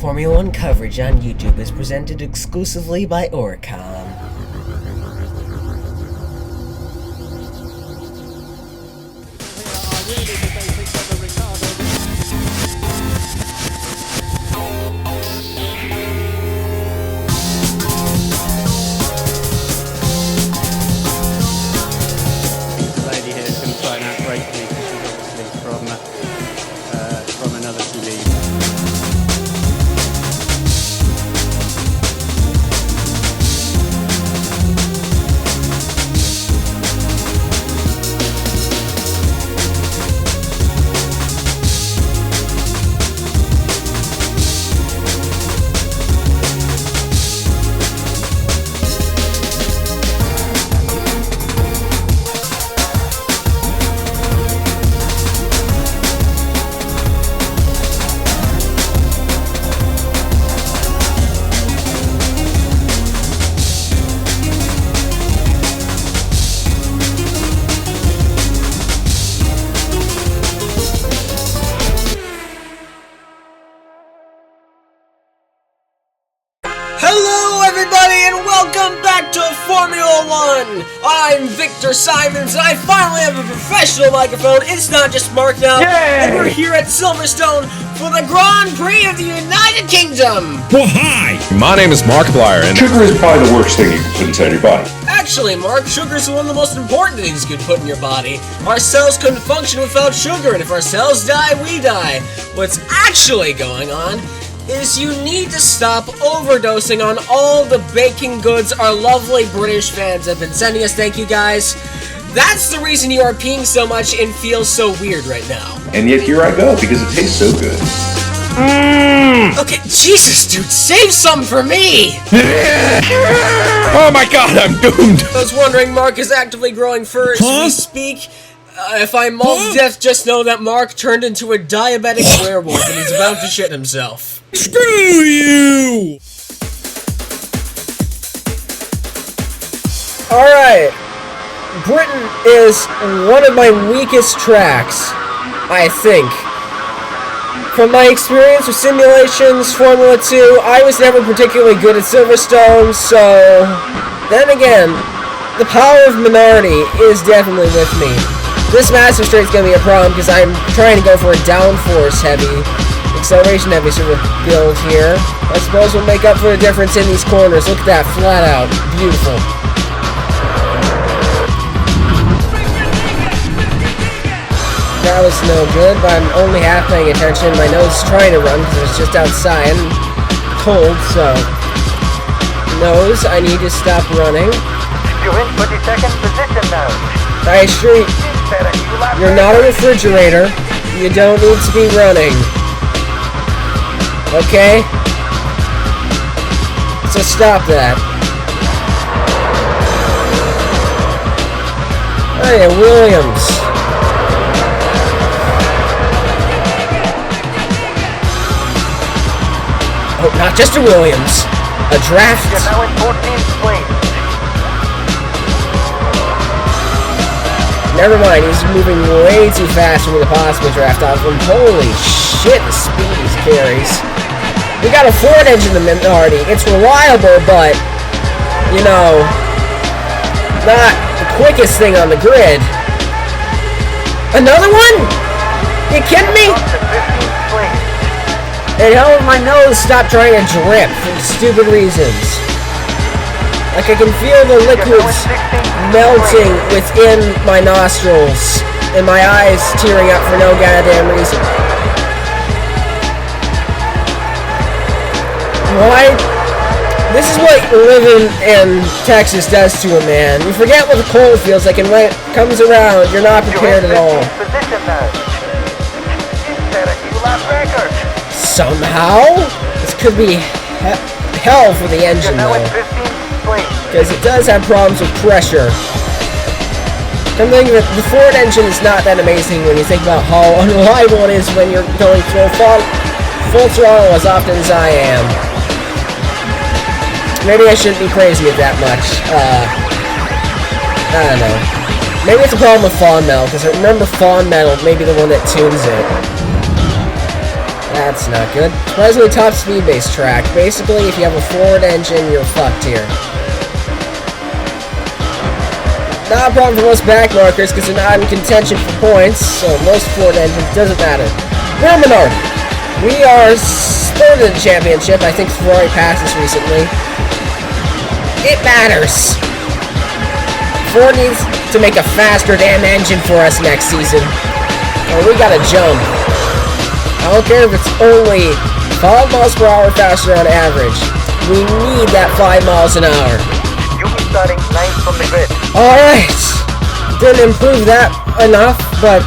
Formula 1 coverage on YouTube is presented exclusively by Oricon. Hello everybody and welcome back to Formula 1! I'm Victor Simons and I finally have a professional microphone. It's not just Mark now. Yay! And we're here at Silverstone for the Grand Prix of the United Kingdom! Well, hi! My name is Markiplier and sugar is probably the worst thing you can put inside your body. Actually, Mark, sugar is one of the most important things you can put in your body. Our cells couldn't function without sugar, and if our cells die, we die. What's actually going on is you need to stop overdosing on all the baking goods our lovely British fans have been sending us. Thank you guys. That's the reason you are peeing so much and feel so weird right now. And yet here I go, because it tastes so good. Okay, Jesus, dude, save some for me! Oh my god, I'm doomed! I was wondering, Mark is actively growing fur as we speak. If I maul to death, just know that Mark turned into a diabetic werewolf and he's about to shit himself. Screw you! Alright. Britain is one of my weakest tracks, I think. From my experience with simulations, Formula 2, I was never particularly good at Silverstone, so... Then again, the power of Minardi is definitely with me. This massive straight's gonna be a problem because I'm trying to go for a downforce heavy, acceleration heavy sort of build here. I suppose we'll make up for the difference in these corners. Look at that, flat out. Beautiful. That was no good, but I'm only half paying attention. My nose is trying to run because it's just outside and cold, so... Nose, I need to stop running. You're in 22nd position now. I assure you, you're not a refrigerator. You don't need to be running. Okay? So stop that. Oh yeah, Williams. Oh, not just a Williams. A draft. You're now in 14th place. Never mind, he's moving way too fast for me to possibly draft off him. Holy shit, the speed he carries. We got a Ford engine in Minardi. It's reliable, but, you know, not the quickest thing on the grid. Another one? You kidding me? And hell, my nose stopped trying to drip for stupid reasons. Like I can feel the liquids melting within my nostrils and my eyes tearing up for no goddamn reason. Why? This is what living in Texas does to a man. You forget what the cold feels like, and when it comes around, you're not prepared at all. Somehow? This could be hell for the engine, though. Because it does have problems with pressure. I'm thinking that the Ford engine is not that amazing when you think about how unreliable it is when you're going full throttle as often as I am. Maybe I shouldn't be crazy with that much. I don't know. Maybe it's a problem with Fawn Metal, because I remember Fawn Metal may be the one that tunes it. That's not good. Surprisingly top speed-based track. Basically, if you have a Ford engine, you're fucked here. Not a problem for most back markers because they're not in contention for points, so most Ford engines doesn't matter. We're Minardi. We are third in the championship. I think Ferrari passed us recently. It matters. Ford needs to make a faster damn engine for us next season. Oh, we gotta jump. I don't care if it's only 5 miles per hour faster on average. We need that 5 miles an hour. You'll be starting 9th from the grid. Alright. Didn't improve that enough, but...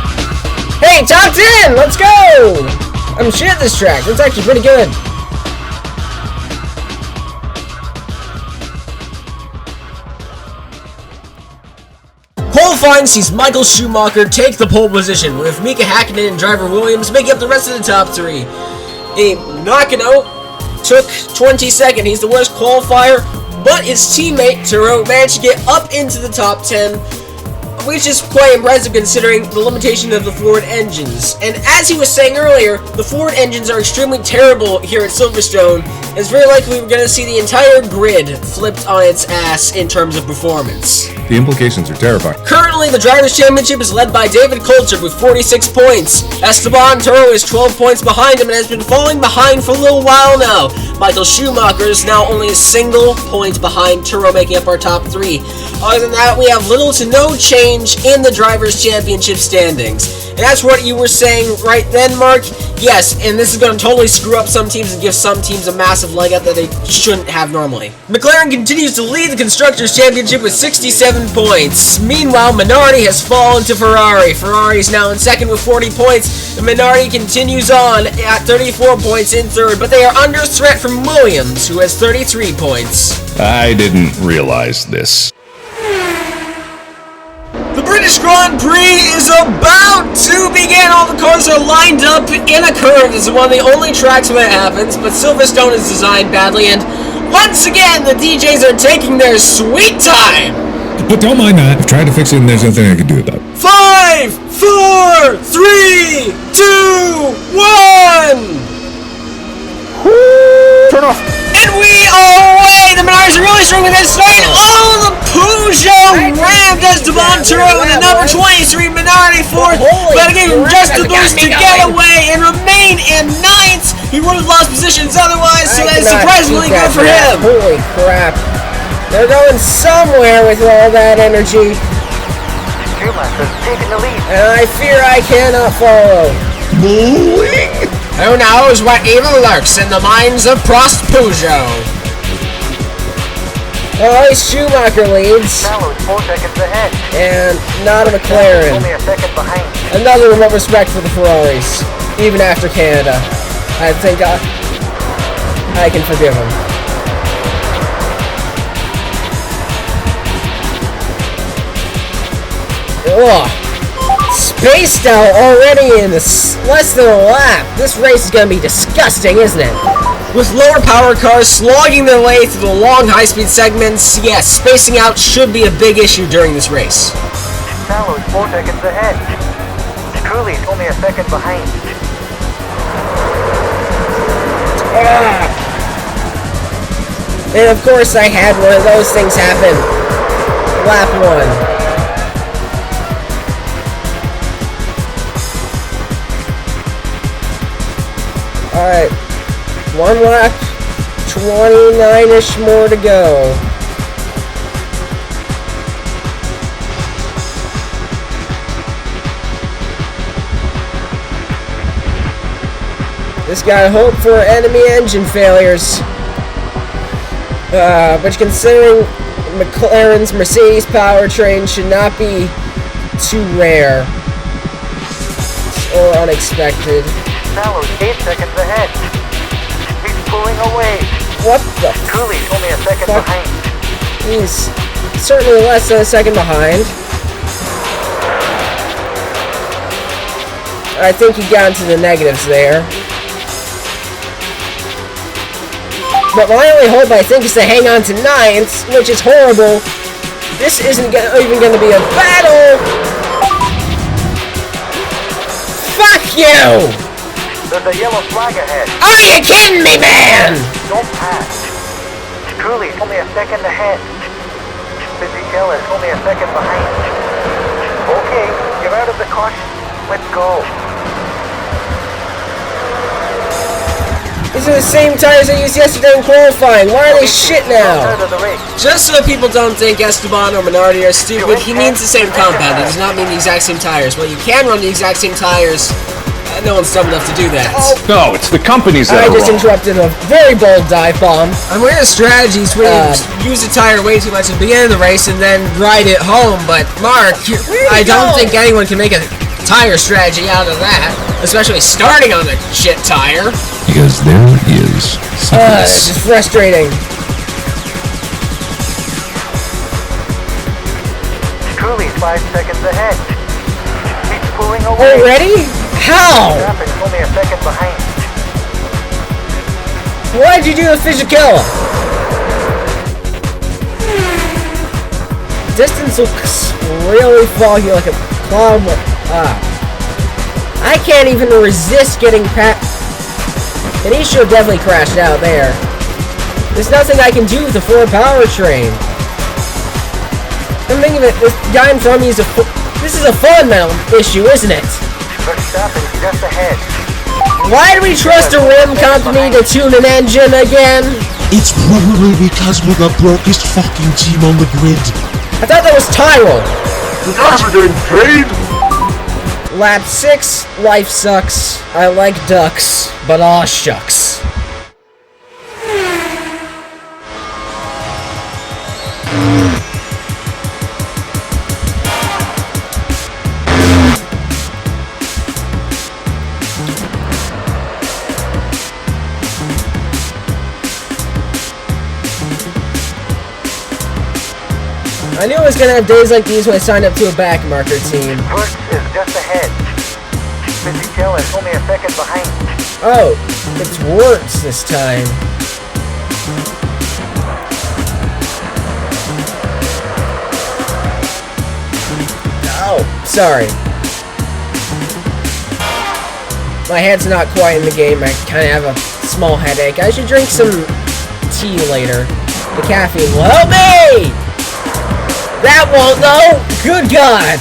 Hey, top 10! Let's go! I'm shit at this track. It's actually pretty good. Qualifying sees Michael Schumacher take the pole position, with Mika Hakkinen and driver Williams making up the rest of the top 3. Nakano took 22nd. He's the worst qualifier, but his teammate Tuero managed to get up into the top 10, which is quite impressive considering the limitation of the Ford engines. And as he was saying earlier, the Ford engines are extremely terrible here at Silverstone. It's very likely we're going to see the entire grid flipped on its ass in terms of performance. The implications are terrifying. Currently, the Drivers' Championship is led by David Coulthard with 46 points. Esteban Tuero is 12 points behind him and has been falling behind for a little while now. Michael Schumacher is now only a single point behind Tuero, making up our top 3. Other than that, we have little to no change in the Drivers' Championship standings. And that's what you were saying right then, Mark. Yes, and this is going to totally screw up some teams and give some teams a massive leg up that they shouldn't have normally. McLaren continues to lead the Constructors' Championship with 67 points. Meanwhile, Minardi has fallen to Ferrari. Ferrari is now in second with 40 points, and Minardi continues on at 34 points in third, but they are under threat from Williams, who has 33 points. I didn't realize this. The British Grand Prix is about to begin. All the cars are lined up in a curve. This is one of the only tracks where that happens, but Silverstone is designed badly, and once again, the DJs are taking their sweet time. But don't mind that. I've tried to fix it and there's nothing I can do about it. 5, 4, 3, 2, 1. Turn off. And we are away! The Minardi are really struggling with this tonight. Oh, the Peugeot rammed Esteban Tuero with the number 23 Minardi Ford. But it gave him just the boost to get away and remain in 9th. He would have lost positions otherwise, so that is surprisingly good for him. Holy crap. They're going somewhere with all that energy. Schumacher's taking the lead. And I fear I cannot follow. Who knows what evil lurks in the minds of Prost Peugeot? Oh, Schumacher leads. Now is 4 seconds ahead. And not a McLaren. Only a second behind. Another remote respect for the Ferraris. Even after Canada. I think I can forgive him. Ugh. Spaced out already in less than a lap. This race is going to be disgusting, isn't it? With lower power cars slogging their way through the long high-speed segments, yes, spacing out should be a big issue during this race. Now is 4 seconds ahead. Truly is only a second behind. And of course I had one of those things happen. Lap 1. Alright, 1 lap, 29-ish more to go. Just gotta hope for enemy engine failures. Which considering McLaren's Mercedes powertrain should not be too rare or unexpected. Now is 8 seconds ahead. He's pulling away. What the Truly only a second fuck? behind. He's certainly less than a second behind. I think he got into the negatives there. But my only hope, I think, is to hang on to 9th, which is horrible. This isn't even going to be a battle. Fuck you! There's a yellow flag ahead. Are you kidding me, man? Don't pass. Truly's only a second ahead. Fisichella is only a second behind. Okay, you're out of the caution. Let's go. These are the same tires I used yesterday in qualifying. Why are they shit now? Out of the race. Just so people don't think Esteban or Minardi are stupid, he means the same compound. He does not mean the exact same tires. Well, you can run the exact same tires. No one's dumb enough to do that. No, it's the companies I that are just wrong. interrupted a very bold dive bomb. I'm aware of strategies where you use the tire way too much at the beginning of the race and then ride it home, but Mark, I don't think anyone can make a tire strategy out of that, especially starting on a shit tire. Because there is It's just frustrating. Truly's 5 seconds ahead. He's pulling away. Already? How? Verstappen's only a second behind. Why'd you do the Fisichella? Distance looks really foggy, like a cloud. I can't even resist getting past. And he should have definitely crashed out there. There's nothing I can do with the Ford powertrain. Come think of it, this guy in front of me is this is a fun issue, isn't it? Verstappen's just ahead. Why do we trust a rim company to tune an engine again? It's probably because we're the brokest fucking team on the grid. I thought that was Tyrell. You guys are getting paid? Lap 6, life sucks. I like ducks, but aw shucks. I knew I was gonna have days like these when I signed up to a backmarker team. First is just ahead. Fisichella is only a second behind. Oh, it's Wirtz this time. Oh, sorry. My head's not quite in the game. I kind of have a small headache. I should drink some tea later. The caffeine will help me! That won't though! Good God!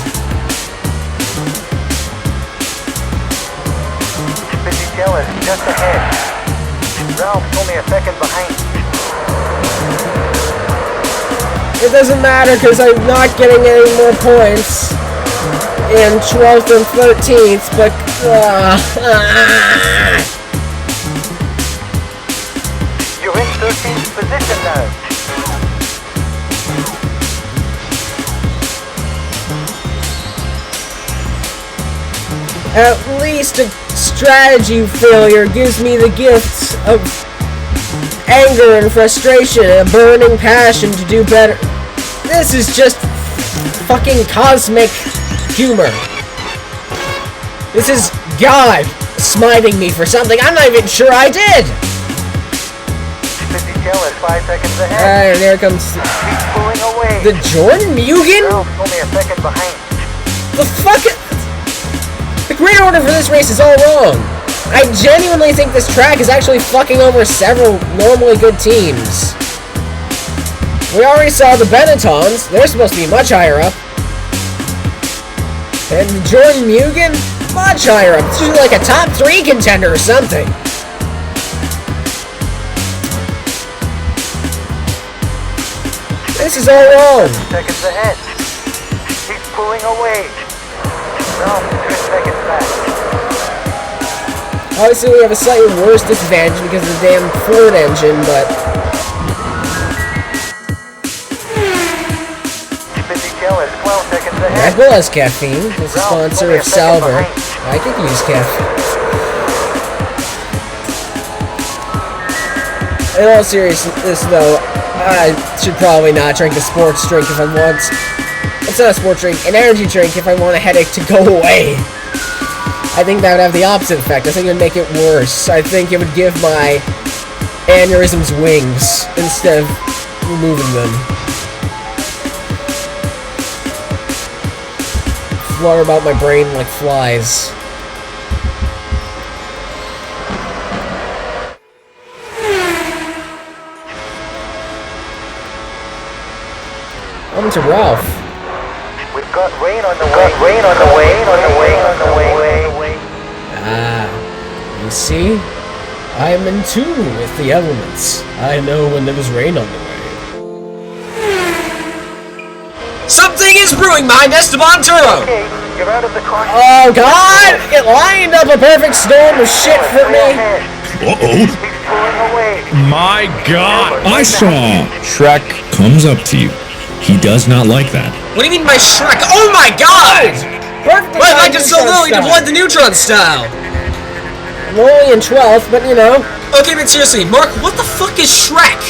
Fisichella is just ahead. Ralph's only a second behind. It doesn't matter because I'm not getting any more points in 12th and 13th, but You're in 13th position now. at least a strategy failure gives me the gifts of anger and frustration and a burning passion to do better. This is just fucking cosmic humor. This is God smiting me for something I'm not even sure I did. Fisichella is 5 seconds ahead. And there comes He's pulling away. the Jordan Mugen? Ralph's only a second behind. The fuck? The grid order for this race is all wrong. I genuinely think this track is actually fucking over several normally good teams. We already saw the Benettons. They're supposed to be much higher up. And the Jordan Mugen? Much higher up. It's usually like a top 3 contender or something. This is all wrong. Seconds ahead. He's pulling away. Ralph is 3 seconds back. Obviously, we have a slightly worse disadvantage because of the damn Ford engine, but Fisichella is 12 seconds Red ahead. Bull has caffeine. It's a Ralph, sponsor only of a second Salver. behind. I could use caffeine. In all seriousness, though, I should probably not drink a sports drink if I want. It's not a sports drink, an energy drink if I want a headache to go away. I think that would have the opposite effect. I think it would make it worse. I think it would give my aneurysms wings instead of removing them. Flutter about my brain like flies. Welcome to Ralph. We've got rain on the way. Rain on the way. Ah, you see? I am in tune with the elements. I know when there was rain on the way. Something is brewing behind Esteban Tuero! Okay, you're out of the car. Oh god! It lined up a perfect storm of shit for me! Uh-oh. He's pulling away. My God. I saw Shrek comes up to you. He does not like that. What do you mean by Shrek? Oh my god! Perfect! Why I just so little you deployed the neutron style? I'm only in 12th, but you know. Okay, but seriously, Mark, what the fuck is Shrek?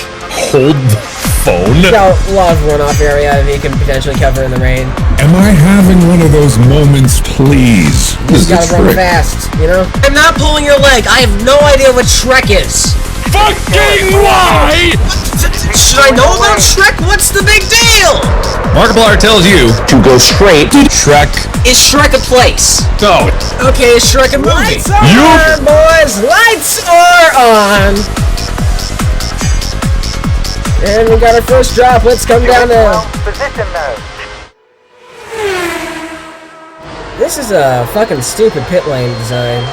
Hold the phone. Got a lot of runoff area that he can potentially cover in the rain. Am I having one of those moments, please? You just gotta run fast, you know? I'm not pulling your leg. I have no idea what Shrek is. Fucking why? Should I know about Shrek? What's the big deal? Markiplier tells you to go straight to Shrek. Is Shrek a place? No. Okay, is Shrek a movie? Lights are You- on, boys! Lights are on! And we got our first drop. Let's come down to... Position now. This is a fucking stupid pit lane design.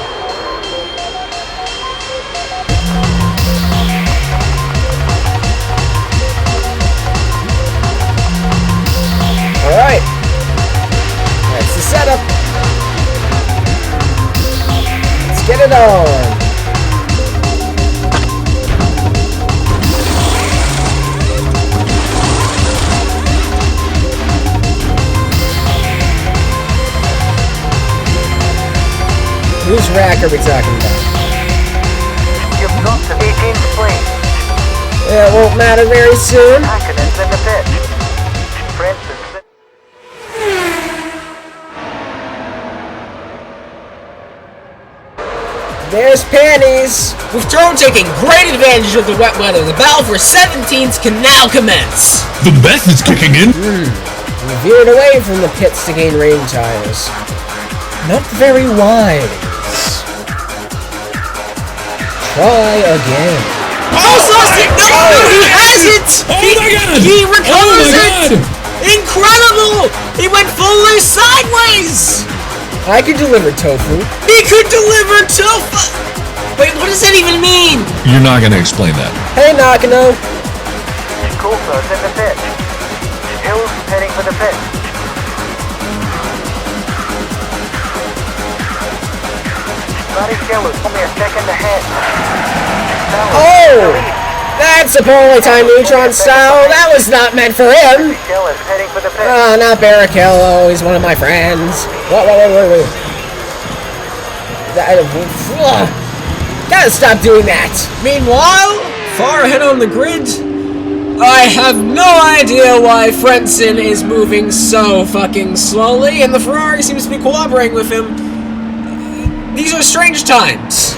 Alright. That's the setup. Let's get it on. Whose rack are we talking about? You've dropped to 18th place. It won't matter very soon. Hackenen's in the pit. Francis. There's panties. With Drone taking great advantage of the wet weather, the battle for 17th can now commence. The Beth is kicking in. We veered away from the pits to gain rain tires. Not very wise. Try again. Oh, lost it! No, he has it! Oh my God! He recovers Oh my it! God! Incredible! He went fully sideways! I could deliver tofu. He could deliver tofu! Wait, what does that even mean? You're not gonna explain that. Hey, Nakano. Coulthard's in the pit. Hill's heading for the pit. Matty's yellow's only a second ahead. Oh! That's a poorly timed neutron style. That was not meant for him. Yellow's heading for the pit. Oh, not Barrichello. He's one of my friends. Wait. Gotta stop doing that. Meanwhile, far ahead on the grid, I have no idea why Frentzen is moving so fucking slowly, and the Ferrari seems to be cooperating with him. These are strange times.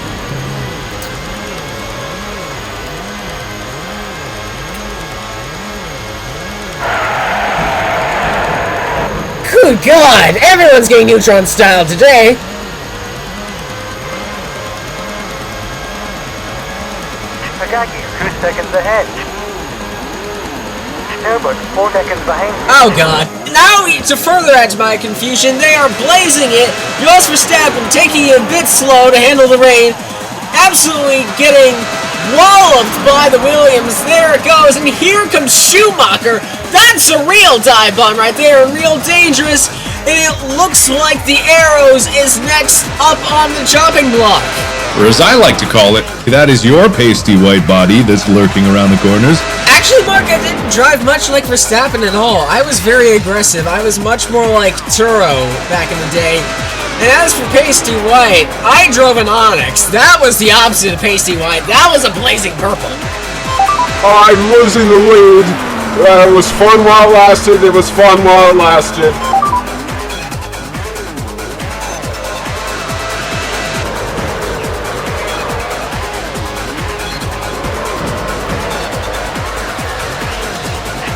Good God! Everyone's getting neutron style today! Tagaki's 2 seconds ahead. Herbert 4 seconds behind. Oh God. Now, to further add to my confusion, they are blazing it. Jos Verstappen taking it a bit slow to handle the rain. Absolutely getting walloped by the Williams. There it goes. And here comes Schumacher. That's a real dive bomb right there. Real dangerous. And it looks like the Arrows is next up on the chopping block. Or as I like to call it, that is your pasty white body that's lurking around the corners. Actually, Mark, I didn't drive much like Verstappen at all. I was very aggressive. I was much more like Tuero back in the day. And as for Pasty White, I drove an Onyx. That was the opposite of Pasty White. That was a blazing purple. I'm losing the lead. It was fun while it lasted. It was fun while it lasted.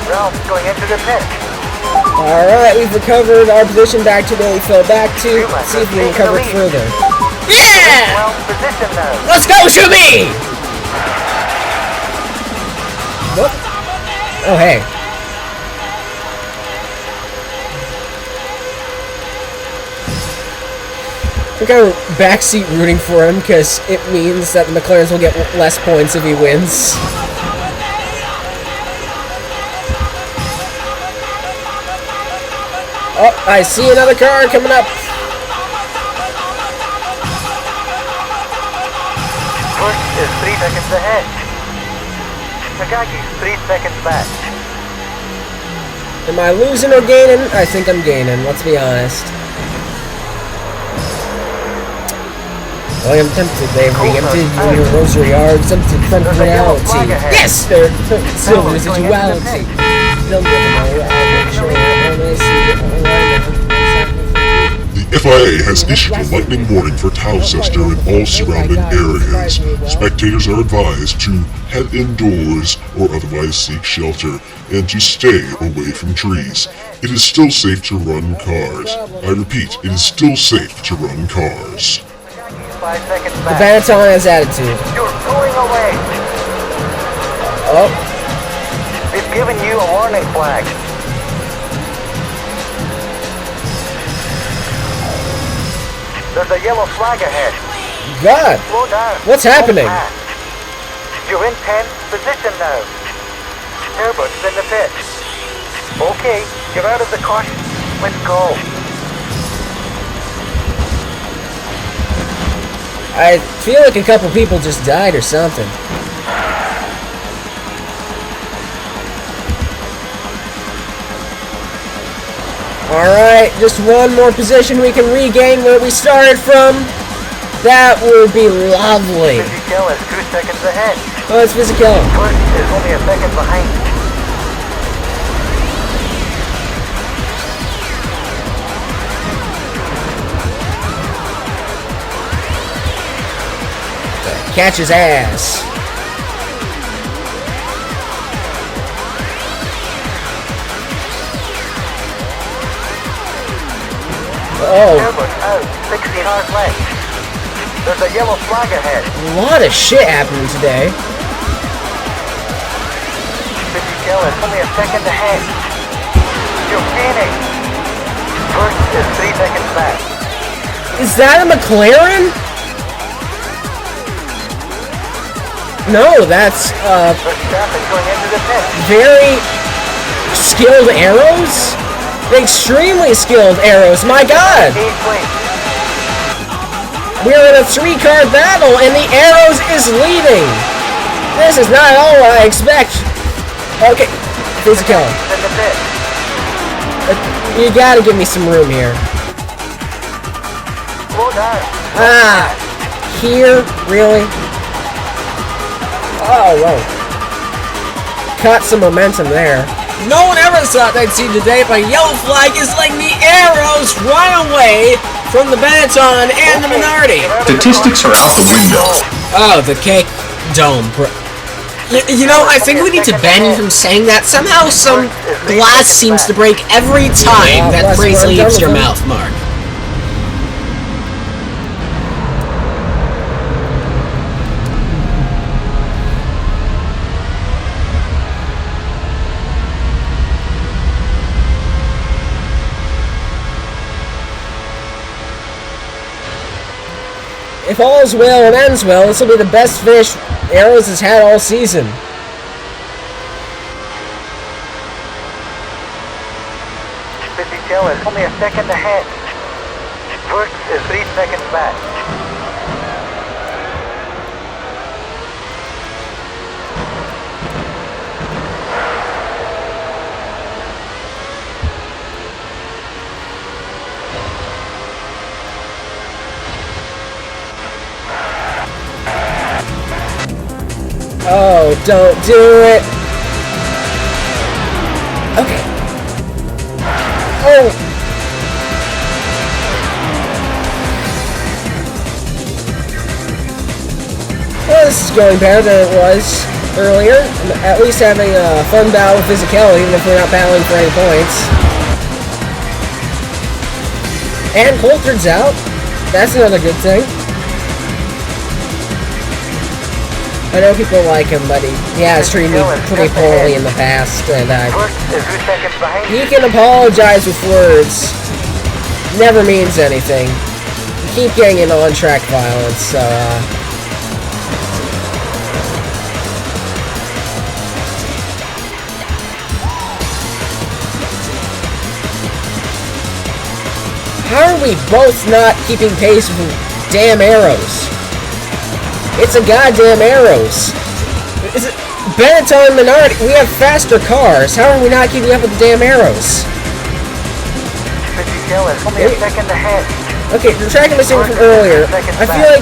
Ralph's going into the pit. Alright, we've recovered our position back to where we fell back to. Let's see if we can recover it further. Yeah! Well positioned now. Let's go, Shumi! What? Oh, hey. I'm kind of backseat rooting for him because it means that the McLarens will get less points if he wins. Oh, I see another car coming up. First is 3 seconds ahead. Nagagi's 3 seconds back. Am I losing or gaining? I think I'm gaining, let's be honest. Oh, I'm tempted, they've re-emptied your rosary yards, tempted from reality. Yes! They're silver residuality. They'll never know, I'll make sure I only see it The FIA has issued a lightning warning for Towcester and all surrounding areas. Spectators are advised to head indoors or otherwise seek shelter and to stay away from trees. It is still safe to run cars. I repeat, it is still safe to run cars. 5 seconds The back. Benetton has attitude. You're going away. Oh, We've given you a warning flag. There's a yellow flag ahead. God! Slow down. What's happening? Don't pass. You're in 10th position now. Herbert's in the pit. Okay, you're out of the caution. Let's go. I feel like a couple people just died or something. Alright, just one more position we can regain where we started from. That would be lovely. Fisichella is 2 seconds ahead. Oh, it's Fisichella. First is only a second behind. Catch his ass. Oh, Herbert out. 60 cars left. There's a yellow flag ahead. a lot of shit happening today. Fisichella is only a second ahead. You're gaining. First is 3 seconds back. Is that a McLaren? No, that's Verstappen going into the pit. very skilled arrows? Extremely skilled arrows, my god! 8 points. We're in a 3-car battle and the arrows is leading! This is not all I expect. Okay, Fisichella. In the pit. You gotta give me some room here. Slow down. Ah, here? Really? Oh, whoa. Caught some momentum there. No one ever thought they'd see today, but a yellow flag is letting the arrows run away from the Benetton and the Minardi. Statistics are out the window. Oh, the cake dome. You know, I think we need to ban you from saying that. Somehow some glass seems to break every time that phrase leaves your mouth, Mark. If all is well and ends well, this will be the best finish Arrows has had all season. Fisichella is only a second ahead. First is 3 seconds back. Oh, don't do it. Okay. Oh. Well, this is going better than it was earlier. I'm at least having a fun battle with physicality, even if we're not battling for any points. And Coulthard's out. That's another good thing. I know people like him, but he has treated me pretty poorly in the past, and First is 2 seconds behind. he can apologize with words. Never means anything. You keep getting into on-track violence, so, how are we both not keeping pace with damn arrows? It's a goddamn arrows. Is it Benetton and Minardi? We have faster cars. How are we not keeping up with the damn arrows? Only a second ahead. Okay, the track I'm missing from earlier. I feel like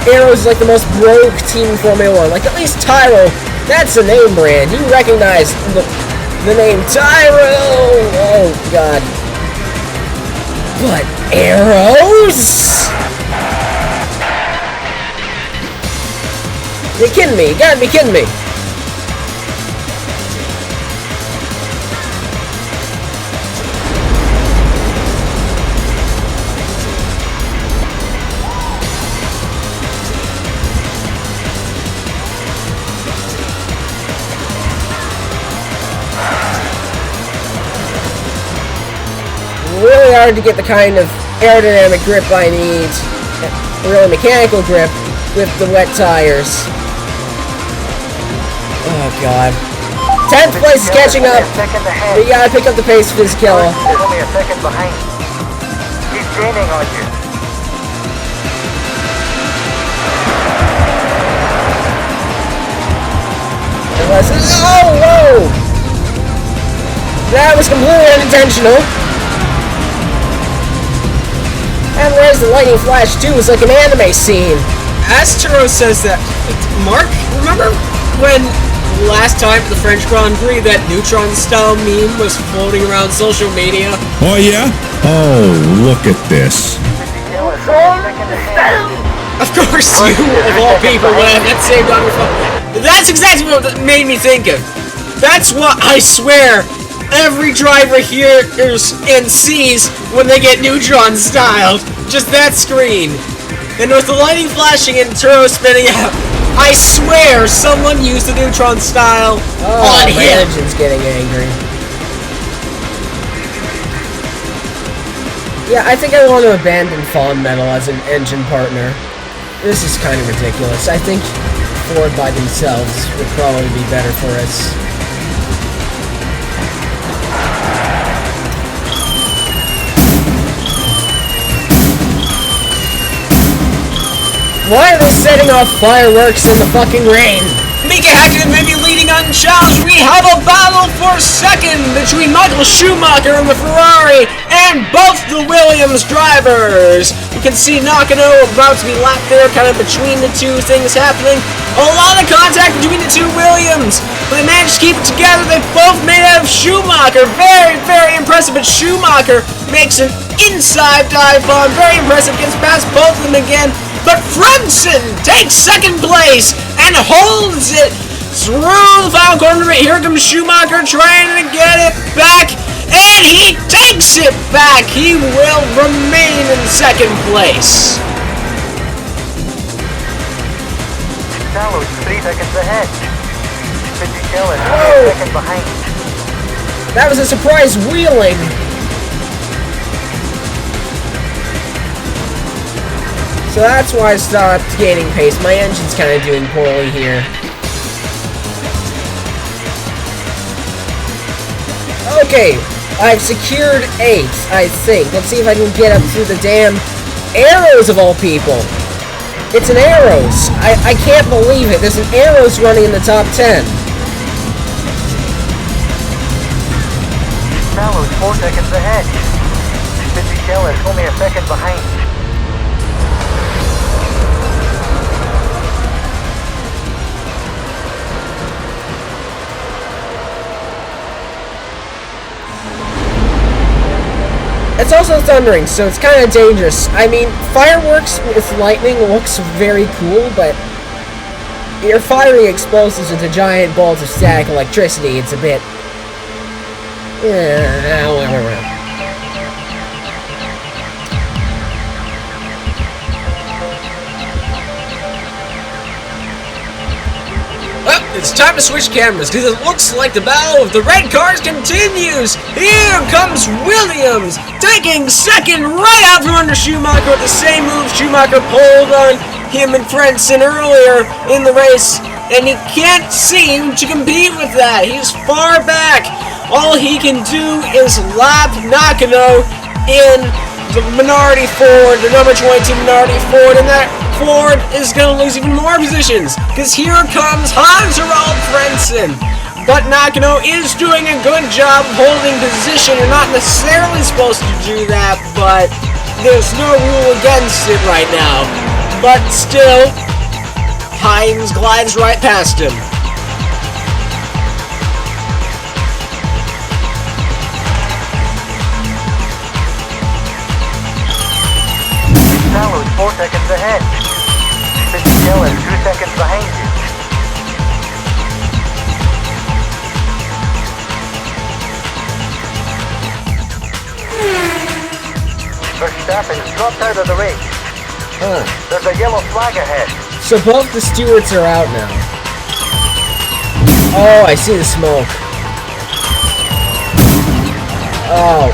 Arrows is like the most broke team in Formula 1. Like, at least Tyro, that's a name brand. You recognize the name Tyro. Oh, God. But Arrows? You're kidding me. You gotta be kidding me. Really hard to get the kind of aerodynamic grip I need, really mechanical grip, with the wet tires. Oh god. 10th place is catching up. We gotta pick up the pace for this killer. Only a second behind. He's gaining on you. Oh, whoa! That was completely unintentional. And where's the lightning flash too? It's like an anime scene. Astro says that. Mark, remember when last time at the French Grand Prix that Neutron style meme was floating around social media? Oh, yeah? Oh, look at this. Of course, you of all people would have that saved on your phone. That's exactly what that made me think of. That's what I swear every driver hears and sees when they get Neutron styled. Just that screen. And with the lighting flashing and Tuero spinning out, I swear someone used the Neutron style on my him. engine's getting angry. Yeah, I think I want to abandon Fawn Metal as an engine partner. This is kind of ridiculous. I think Ford by themselves would probably be better for us. Why are they setting off fireworks in the fucking rain? Mika Hakkinen may be leading unchallenged. We have a battle for second between Michael Schumacher and the Ferrari and both the Williams drivers. You can see Nakano about to be lapped there, kind of between the two things happening. A lot of contact between the two Williams. But they managed to keep it together. They both made out of Schumacher. Very, very impressive. But Schumacher makes an inside dive bomb. Very impressive. Gets past both of them again. But Frentzen takes second place and holds it through the final corner. Here comes Schumacher trying to get it back, and he takes it back. He will remain in second place. Salo is 3 seconds ahead. Fisichella is only a second behind. That was a surprise wheeling. So that's why I stopped gaining pace. My engine's kind of doing poorly here. Okay, I've secured 8th, I think. Let's see if I can get up through the damn arrows of all people. It's an arrows. I can't believe it. There's an arrows running in the top 10. Salo is 4 seconds ahead. Fisichella is only a second behind. It's also thundering, so it's kind of dangerous. I mean, fireworks with lightning looks very cool, but you're firing explosives into giant balls of static electricity. It's a bit... It's time to switch cameras because it looks like the battle of the red cars continues. Here comes Williams taking second right out from under Schumacher with the same move Schumacher pulled on him and Frentzen earlier in the race, and he can't seem to compete with that. He's far back. All he can do is lap Nakano in the Minardi Ford, the number 22 Minardi Ford, and that Ford is going to lose even more positions, because here comes Hans-Harald Frentzen. But Nakano is doing a good job holding position. You're not necessarily supposed to do that, but there's no rule against it right now. But still, Hines glides right past him. Now is 4 seconds ahead. Fisichella is 2 seconds behind you. Verstappen's dropped out of the race. There's a yellow flag ahead. So both the stewards are out now. Oh, I see the smoke. Oh.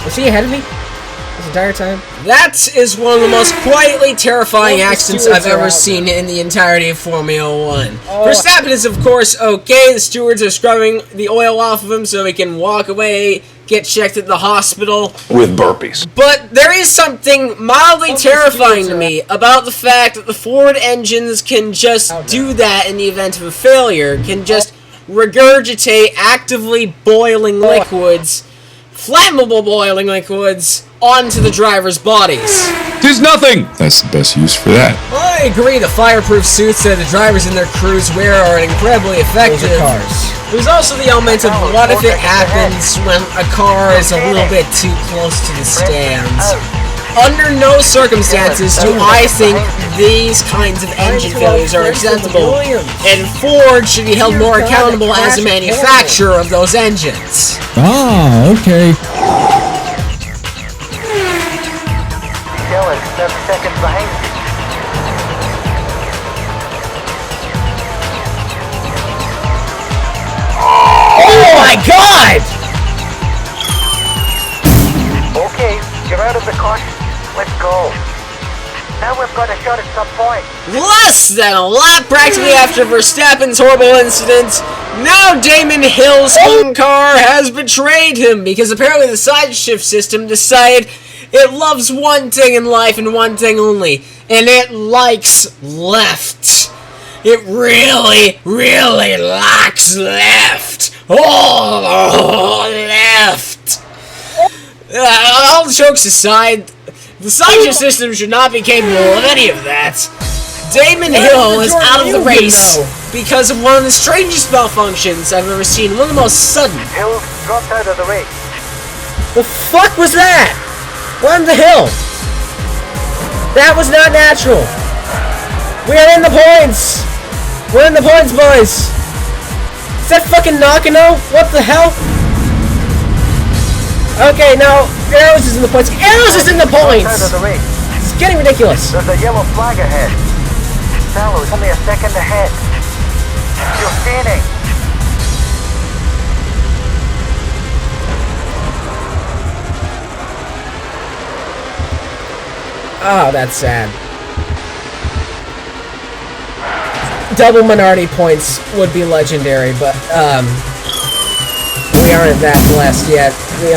Was he ahead of me this entire time? That is one of the most quietly terrifying accidents I've ever seen in the entirety of Formula 1. Verstappen is, of course, okay. The stewards are scrubbing the oil off of him so he can walk away, get checked at the hospital. With burpees. But there is something mildly terrifying to me about the fact that the Ford engines can just do that in the event of a failure, can just regurgitate actively boiling liquids, flammable boiling liquids, onto the driver's bodies. 'Tis nothing! That's the best use for that. I agree, the fireproof suits that the drivers and their crews wear are incredibly effective. Those are cars. There's also the element of what if it happens when a car is a little bit too close to the stands. Under no circumstances do I think these kinds of engine failures are acceptable, and Ford should be held more accountable as a manufacturer of those engines. Ah, okay. Fisichella is 7 seconds behind you. Oh my god! Okay, you're out of the caution. Let's go. Now we've got a shot at some point. Less than a lap practically after Verstappen's horrible incident, now Damon Hill's home car has betrayed him because apparently the side shift system decided it loves one thing in life and one thing only, and it likes left. It really, really likes left. Oh, left. All jokes aside, the side shift system should not be capable of any of that. Damon Hill is out of the race because of one of the strangest malfunctions I've ever seen. One of the most sudden. Hill dropped out of the race. The fuck was that? What in the hill? That was not natural. We are in the points. We're in the points, boys. Is that fucking Nakano? What the hell? Okay, now Arrows is in the points. Arrows is in the points. Out of the race. It's getting ridiculous. There's a yellow flag ahead. Sallow's only a second ahead. You're gaining. Oh, that's sad. Double Minardi points would be legendary, but we aren't that blessed yet. We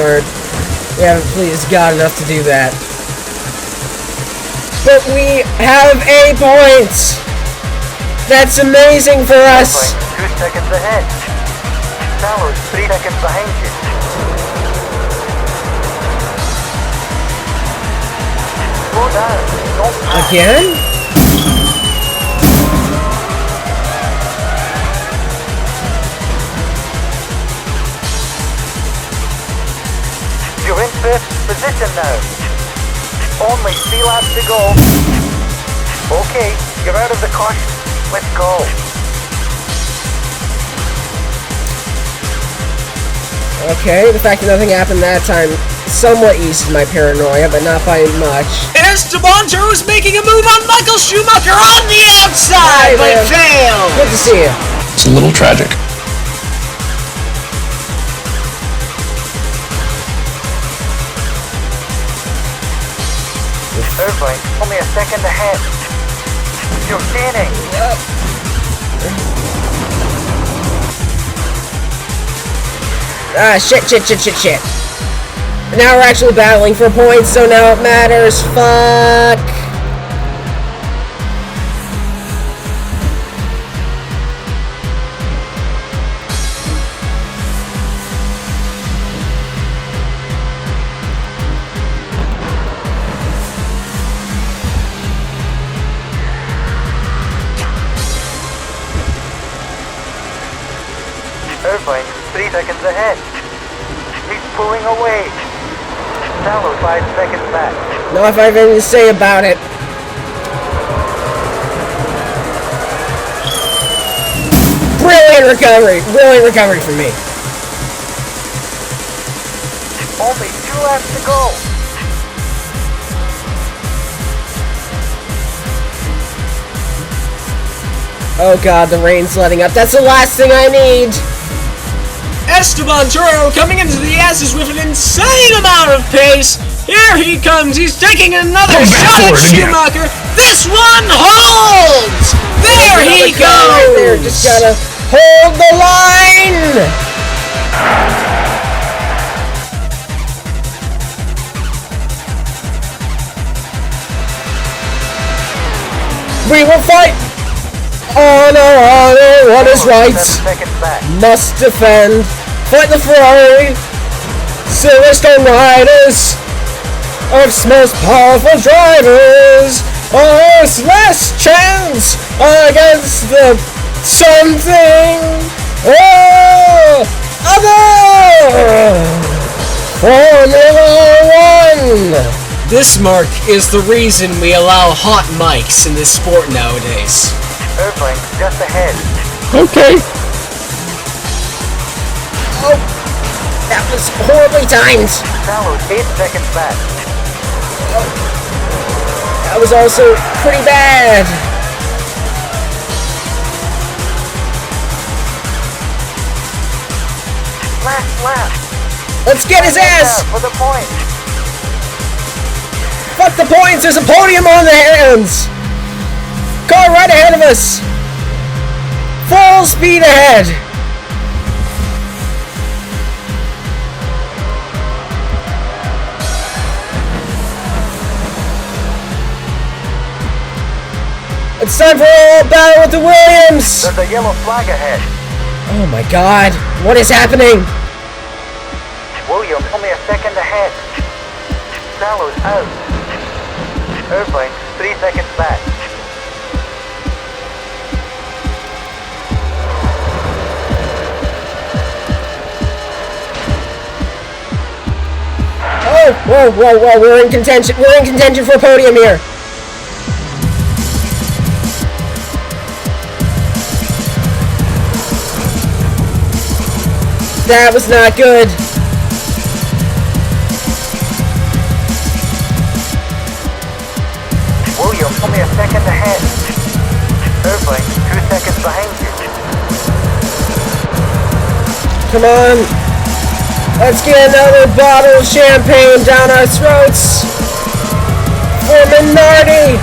haven't pleased God enough to do that. But we have a point! That's amazing for us! 2 seconds ahead. Sallow's 3 seconds behind you. Slow down. Don't pass. Again? You're in 5th position now. Only 3 laps to go. Okay, you're out of the caution. Let's go. Okay, the fact that nothing happened that time somewhat eases my paranoia, but not by much. Esteban Tuero is making a move on Michael Schumacher on the outside, but failed. Good to see you. It's a little tragic. Irvine, only a second ahead. You're gaining. Ah, shit. Now we're actually battling for points, so now it matters. Fuck. Irvine, 3 seconds ahead. He's pulling away. Shallow 5 seconds back. Now if I have anything to say about it. Brilliant recovery for me. Only 2 laps to go. Oh god, the rain's letting up. That's the last thing I need. Esteban Tuero coming into the S's with an insane amount of pace. Here he comes. He's taking another shot at Schumacher. This one holds. There he goes. Right there. Just gotta hold the line. We will fight. Honor, what is right? 7 seconds back. Must defend. Fight the Ferrari. Silverstone riders. Earth's most powerful drivers. Earth's last chance against the something. Oh, other. Formula 1. This mark is the reason we allow hot mics in this sport nowadays. Irvine, just ahead. Okay. Oh, that was horribly timed. Shallow 8 seconds back. That was also pretty bad. Last lap. Let's get his ass. For the point. Fuck the points. There's a podium on the hands. Car right ahead of us. Full speed ahead. It's time for a battle with the Williams. There's a yellow flag ahead. Oh my god. What is happening? Williams only a second ahead. Sallow's out. Irvine 3 seconds back. Oh, whoa, we're in contention for a podium here. That was not good. Williams only a second ahead. Irvine 2 seconds behind you. Come on. Let's get another bottle of champagne down our throats. For Minardi.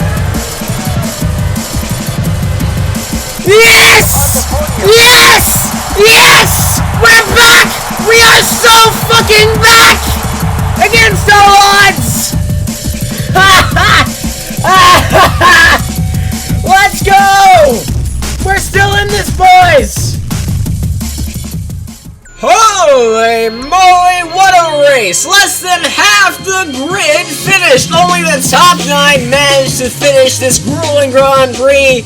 Yes! Yes! Yes! We're back! We are so fucking back! Against all odds! Let's go! We're still in this, boys! Holy moly, what a race! Less than half the grid finished! Only the top 9 managed to finish this grueling Grand Prix,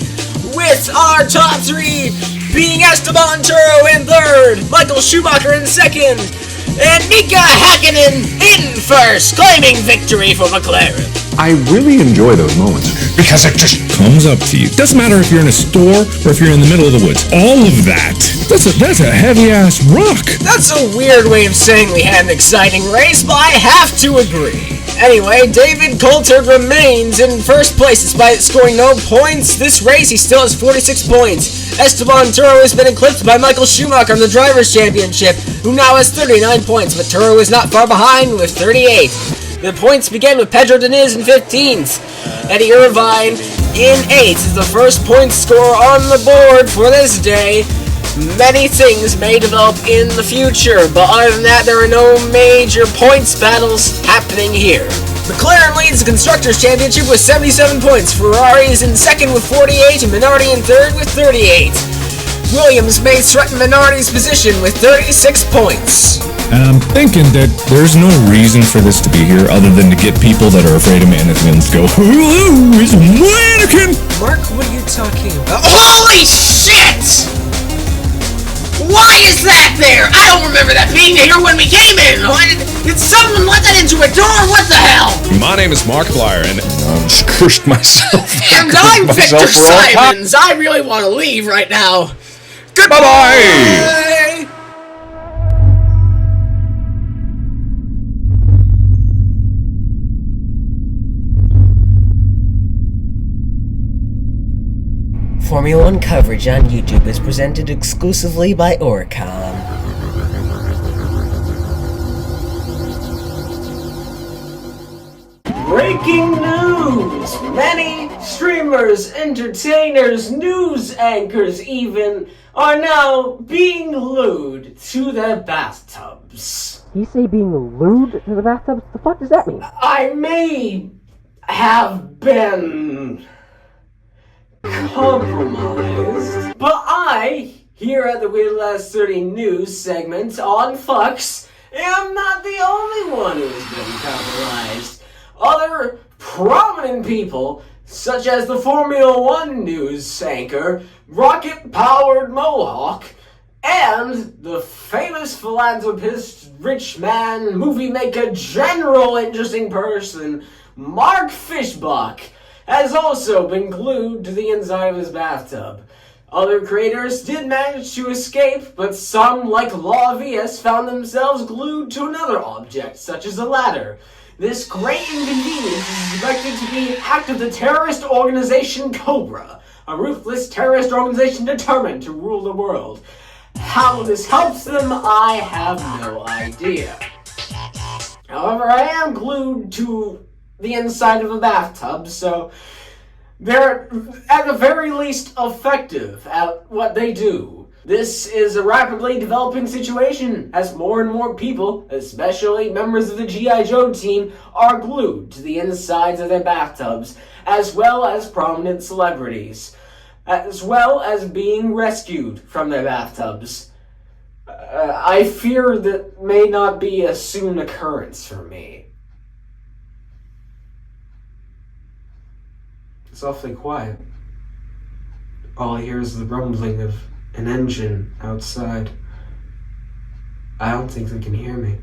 with our top 3 being Esteban Tuero in 3rd, Michael Schumacher in 2nd, and Mika Häkkinen in 1st, claiming victory for McLaren. I really enjoy those moments because it just Comes up to you. Doesn't matter if you're in a store or if you're in the middle of the woods. All of that That's a heavy-ass rock. That's a weird way of saying we had an exciting race, but I have to agree. Anyway, David Coulthard remains in first place despite scoring no points. This race, he still has 46 points. Esteban Tuero has been eclipsed by Michael Schumacher in the Drivers' Championship, who now has 39 points, but Tuero is not far behind with 38. The points began with Pedro Diniz in 15th. Eddie Irvine in 8th is the first point scorer on the board for this day. Many things may develop in the future, but other than that, there are no major points battles happening here. McLaren leads the Constructors' Championship with 77 points. Ferrari is in second with 48, and Minardi in third with 38. Williams may threaten Minardi's position with 36 points. And I'm thinking that there's no reason for this to be here other than to get people that are afraid of mannequins to go, "Hello, it's a mannequin!" Mark, what are you talking about? Holy shit! Why is that there? I don't remember that being here when we came in. Did someone let that into a door? What the hell? My name is Markiplier, and I just cursed myself. And I'm Victor Simons. I really want to leave right now. Bye-bye! Formula One coverage on YouTube is presented exclusively by Oricon. Breaking news! Many streamers, entertainers, news anchors even, are now being lewd to their bathtubs. You say being lewd to the bathtub? What the fuck does that mean? I may have been compromised, but I, here at the Weird Last 30 News segment on Fox, am not the only one who has been compromised. Other prominent people, such as the Formula One news anchor, rocket-powered Mohawk, and the famous philanthropist, rich man, movie maker, general interesting person, Mark Fishbach, has also been glued to the inside of his bathtub. Other creators did manage to escape, but some, like Law VS, found themselves glued to another object, such as a ladder. This great inconvenience is suspected to be an act of the terrorist organization Cobra, a ruthless terrorist organization determined to rule the world. How this helps them, I have no idea. However, I am glued to the inside of a bathtub, so they're at the very least effective at what they do. This is a rapidly developing situation as more and more people, especially members of the G.I. Joe team, are glued to the insides of their bathtubs, as well as prominent celebrities, as well as being rescued from their bathtubs. I fear that may not be a soon occurrence for me. It's awfully quiet. All I hear is the rumbling of an engine outside. I don't think they can hear me.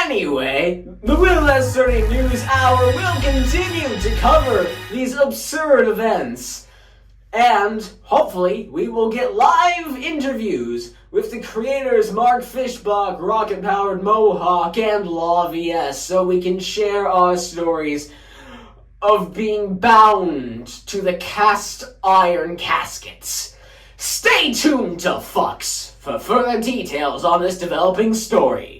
Anyway, the Will Less 30 News Hour will continue to cover these absurd events. And hopefully we will get live interviews with the creators Mark Fishbach, Rocket Powered Mohawk, and Law VS, so we can share our stories of being bound to the cast iron caskets. Stay tuned to Fox for further details on this developing story.